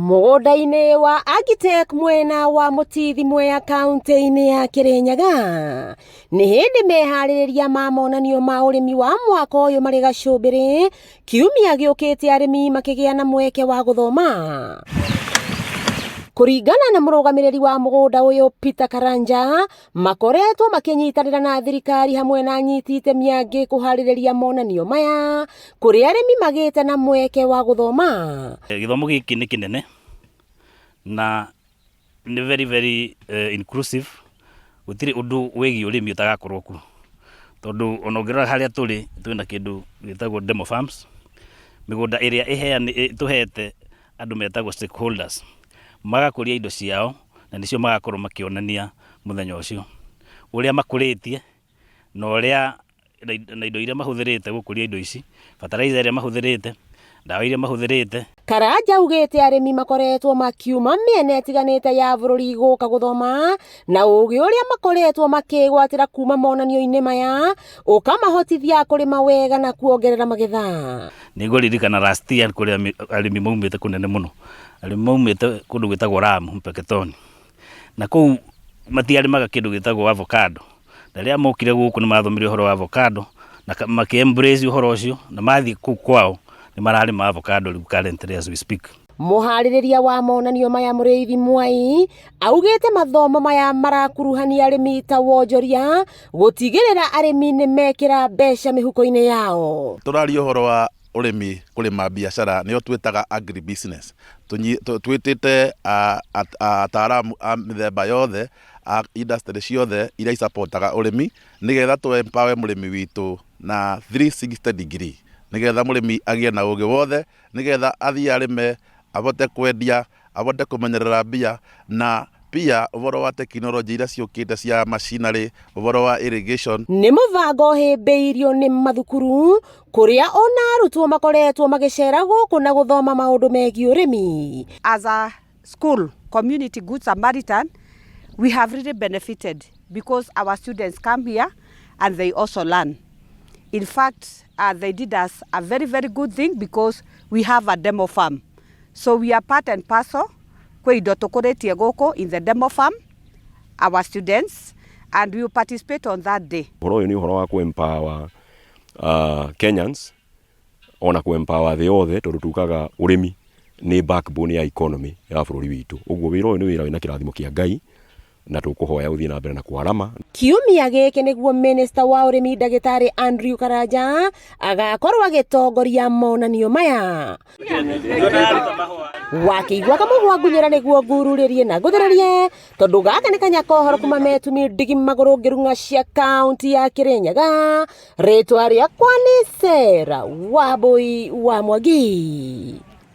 Mũgũnda-inĩ wa AGITECH mwena wa Mũtithi Mwea kaunti-inĩ ya Kirinyaga nĩ hĩndĩ meharĩrĩria ma monanio ma ũrĩmi wa mwaka ũyũ marĩ gacũmbĩrĩ kiumia gĩũkĩte arĩmi makĩgĩa na mweke wa gũthoma. Kũringana na mũrũgamĩrĩri wa mũgũnda ũyũ Peter KARANJA, makoretwo makĩnyitanĩra na thirikari hamwe na anyiti itemi angĩ kũharĩrĩria monanio maya kũrĩ arĩmi magĩte na mweke wa gũthoma. Gĩthomo gĩkĩ nĩ kĩnene na nĩ very inclusive. Gũtirĩ ũndũ wĩgiĩ ũrĩmi ũtagakorwo kuo, tondũ ona ũngĩrora harĩa tũrĩ twĩna kĩndũ gĩtagwo demo farms, mĩgũnda ĩrĩa tũhete andũ metagwo stakeholders magakũria indo ciao na nĩcio magakorwo makĩonania mũthenya ũcio ũrĩa makũrĩtie na ũrĩa na indo iria mahũthĩrĩte gũkũria indo ici, bataraitha iria mahũthĩrĩte, ndawa iria mahũthĩrĩte. KARANJA augĩte arĩmi makoretwo makiuma mĩena ĩtiganĩte ya bũrũri gũka gũthoma na ũgĩ ũrĩa makoretwo makĩgwatĩra kuma monanio-inĩ maya ũkamahotithia kũrĩma wega na kuongerera magetha. Nĩngũririkana last year kũrĩa arĩmi maumĩte kũnene mũno, arĩmi maumĩte kũndũ gwĩtagwo Lamu MBECA, na kũu matiarĩmaga kĩndũ gĩtagwo avocado, na rĩrĩa mokire gũkũ nĩ mathomire ũhoro wa avocado na makĩ-embrace ũhoro ũcio na mathiĩ kũu kwao nĩ mararĩma avocado rĩu currently as we speak. Mũharĩrĩria wa monanio maya Mũrĩithi Mwai augĩte mathomo maya marakuruhania arĩmi ta wonjoria gũtigĩrĩra arĩmi nĩ mekĩra mbeca mĩhuko-inĩ yao. Tũraria ũhoro wa ũrĩmi kũrĩma biacara nĩyo twĩtaga agribusiness. Twĩtĩte ataaramu a mĩthemba yothe a industry ciothe iria isupportaga ũrĩmi nĩgetha tũ empower mũrĩmi witũ na 360 degree, nĩgetha mũrĩmi agĩe na ũgĩ wothe, nĩgetha athiĩ arĩme, abote kwendia, abote kũmenyerera mbia, na pia ũhoro wa tekinoronjĩ iria ciũkĩte cia machinery, ũhoro wa irrigation. Nĩ mũbango hĩmbĩirio nĩ mathukuru kũrĩa ona arutwo makoretwo magĩcera gũkũ na gũthoma maũndũ megiĩ ũrĩmi. As a school, Community Good Samaritan, we have really benefited because our students come here and they also learn. In fact, they did us a very good thing because we have a demo farm. So we are part and parcel in the demo farm, our students, and we will participate on that day. Ũhoro ũyũ nĩ ũhoro wa empower Kenyans, ona empower thĩ yothe, tondũ tugaga ũrĩmi nĩ backbone ya economy ya bũrũri witũ. Ũguo wĩra ũyũ nĩ wĩra wĩna kĩrathimo kĩa Ngai na tũkũhoya ũthiĩ na mbere na kwarama. Kiumia gĩkĩ nĩguo Minister wa ũrĩmi Ndagĩtarĩ Andrew KARANJA agakorwo agĩtongoria monanio maya. Wakĩigua kamũgwa ngunyĩra nĩguo ngururĩrie na ngũthererie, tondũ gaka nĩ kanyakohoro kuma metumi ndigi magũrũ ngĩrung'a cia kaunti ya Kirinyaga. Rĩtwa rĩakwa nĩ Sarah Wambui wa Mwangi.